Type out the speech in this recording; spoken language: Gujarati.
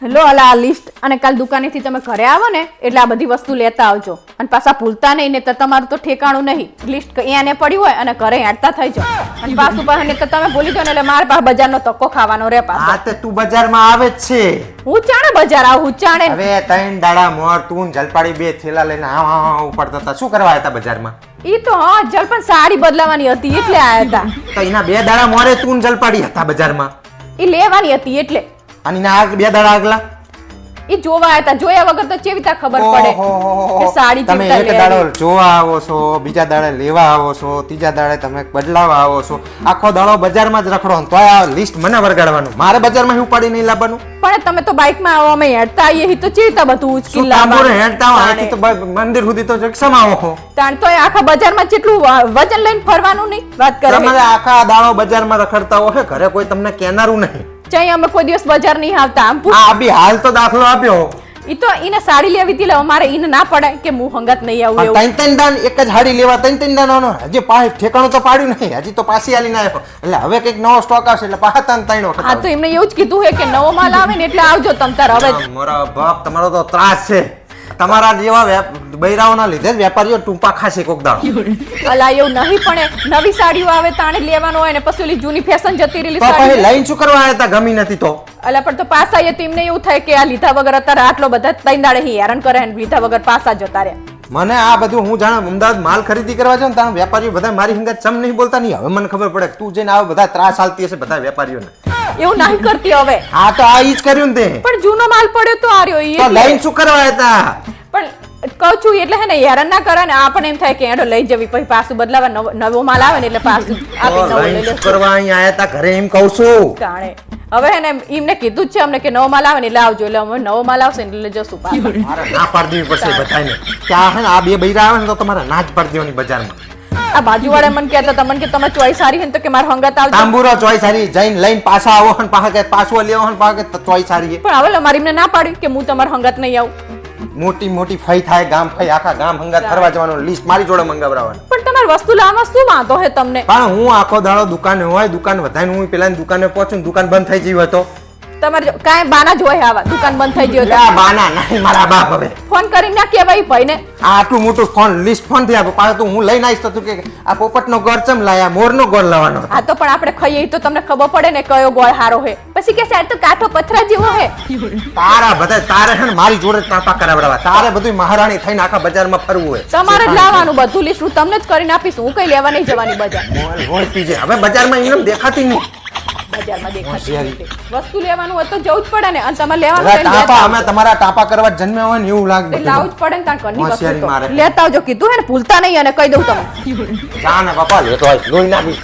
લો આ લિસ્ટ અને કાલ દુકાનેથી તમે ઘરે આવો ને એટલે આ બધી વસ્તુ લેતા આવજો અને પાછા ભૂલતા નહીં ને તો તમારું તો ઠેકાણું નહીં લિસ્ટ અહીંયાને પડ્યું હોય અને ઘરે હેડતા થઈ જાવ અને પાછું પાછું ને તો તમે ભૂલી જાવ ને એટલે મારા પાસે બજારનો ધક્કો ખાવાનો રે પાછો. હા તે તું બજારમાં આવે જ છે. હું ચાણે બજાર આવું હું ચાણે હવે 3 દાડા મોર તું જલપાડી 2 થેલા લઈને હા ઉપાડતા હતા. શું કરવા આવ્યા હતા બજારમાં? ઈ તો હા જલ પણ સાડી બદલાવાની હતી એટલે આયા હતા. તો એના 2 દાડા મોરે તું જલપાડી હતા બજારમાં. ઈ લેવાની હતી એટલે. અને ના 2 દાડા આગલા ઈ જોવા આવ્યા હતા. જોયા વગર તો ચેવીતા ખબર પડે કે સાડી તમે એક દાડો જોવા આવો છો, બીજા દાડે લેવા આવો છો, ત્રીજા દાડે તમે બદલાવા આવો છો. આખો દાડો બજારમાં જ રખડો તો આ લિસ્ટ મને વરગાડવાનું. મારે બજારમાં હું ઉપાડી નહીં લાવવાનું. પણ તમે તો બાઇકમાં આવો અમે હેડતા આવીએ તો ચેવીતા બધું ઉચકી લાવવાનું. હેડતા આવો અહીંથી તો મંદિર સુધી તો રિક્ષામાં આવો. તાણ તો આખા બજારમાં કેટલું વજન લઈને ફરવાનું નહીં વાત કરે. તમારે આખા દાડો બજારમાં રખડતા હો ઘરે કોઈ તમને કેનારું નહીં. ચાઈ અમે કોઈ દિવસ બજાર નહીં આવતા. આમ આ બી હાલ તો દાખલો આપ્યો. ઈ તો ઈને સાડી લેવી હતી અમારે ઈને ના પડાય કે હું હંગાત નહીં આવું એવું. ત્રણ દાન એક જ હાડી લેવા ત્રણ દાન હજી ઠેકાણું તો પાડ્યું નહીં. હજી તો પાછી આલીને આવ્યો એટલે હવે કઈક નવો સ્ટોક આવશે એટલે પાછા ત્રણ વખત. હા તો એમને એવું જ કીધું હે કે નવો માલ આવે ને એટલે આવજો તમ તાર. હવે મારા બાપ તમારો તો ત્રાસ છે. તમારા જેવા બૈરાઓના લીધે જ વેપારીઓ ટૂંપા ખાશે કોક દાડો. અલા એવું નહીં પણ નવી સાડીઓ આવે તાણે લેવાનો હોય ને પછી ઓલી જૂની ફેશન જતી રહેલી તો પછી સાડી લાઈન શું કરવા આવ્યા હતા? ગમી નથી તો અલા પણ તો પાસા આવીએ તો એમને એવું થાય કે આ લીધા વગર અત્યારે આટલો બધા ત્રણ દાડે હેરાન કરે ને લીધા વગર પાસા જતા રહ્યા. મને આ બધું હું જાણે અમદાવાદ માલ ખરીદી કરવા જાઉં ત્યાં વેપારીઓ બધા મારી હંગાત ચમ નહીં બોલતા નહીં. હવે મને ખબર પડે તું જઈને આવો બધા ત્રાસ હાલતી હશે બધા વેપારીઓને. એવું નહીં કરતી હવે. હા તો આ ઈ જ કર્યું ને તે. પણ જૂનો માલ પડ્યો તો આ રહ્યો ઈ તો લાઈન શું કરવા આવ્યા હતા? પણ કહું છું એટલે હે ને હેરાન ના કરે ને આપણને એમ થાય કે એડો લઈ જવી પછી પાછું બદલાવા નવો માલ આવે ને એટલે પાછું આપી નવો લઈ લે. કરવા અહીં આયા તા ઘરે એમ કહું છું. કાણે હવે હે ને એમને કીધું જ છે અમને કે નવો માલ આવે ને એટલે આવજો એટલે અમે નવો માલ આવશે ને એટલે જશું પાછા. મારે ના પાડી દેવી પડશે બધાને કે આ હે ને આ બે બૈરા આવે ને તો તમારે ના જ પાડી દેવાની બજારમાં. આ બાજુવાળા મને કહેતા તમને કે તમે ચોઈસ સારી હે ને તો કે માર હંગાત આવજો. તાંબુરો ચોઈ સારી જઈને લઈને પાછા આવો ને પાછા કે પાછો લેવો ને પાછા કે ચોઈ સારી. પણ હવે મારી એમને ના પાડી કે હું તમાર હંગાત નહીં આવું. મોટી મોટી ફઈ થાય ગામ ફઈ આખા ગામ હંગાત ફરવા જવાનું લિસ્ટ મારી જોડે મંગાવરાવવાનું. પણ તમારી વસ્તુ લાવવામાં શું વાંધો હે તમને? પણ હું આખો દાડો દુકાને હોય દુકાન વધાઈને હું પેલા દુકાને પહોંચું દુકાન બંધ થઈ ગઈ હતો. તમારે કાંઈ બાના જ હોય આવા દુકાન બંધ થઈ ગયો આ બાના નહીં મારા બાપ. હવે ફોન કરીને ના કહેવાય ભાઈને આટલું મોટું ફોન લિસ્ટ ફોન થી આપો પાછું હું લઈને આવીશ તો તું કે આ પોપટનો ગોળ ચમ લાયા મોરનો ગોળ લાવવાનો. આ તો પણ આપણે ખાઈએ તો તમને ખબર પડે ને કયો ગોળ હારો હે. પછી કે સાહેબ તો કાઠો પથરા જેવો હે. તારા બધા તારે છે ને મારી જોડે તાપા કરાવડાવવા. તારે બધું મહારાણી થઈને આખા બજારમાં ફરવું હોય. તમારે જ લાવવાનું બધું લિસ્ટ હું તમને જ કરીને આપીશ. હું કઈ લેવા નહીં જવાની બજાર. મોળતી છે હવે બજારમાં એમ દેખાતી નહીં. બજારમાં દેખાતી વસ્તુ લેવાનું હોય તો જવું જ પડે ને. અને તમારે લેવાનું ટાપા અમે તમારા ટાપા કરવા જન્મ્યા હોય ને એવું લાગે. લાવવું જ પડે ને તાર ઘરની વસ્તુ લેતા આવજો કીધું હે ને ભૂલતા નહીં અને કહી દઉં તમે. જા ને બાપા લેતો આય લોહી નાખી.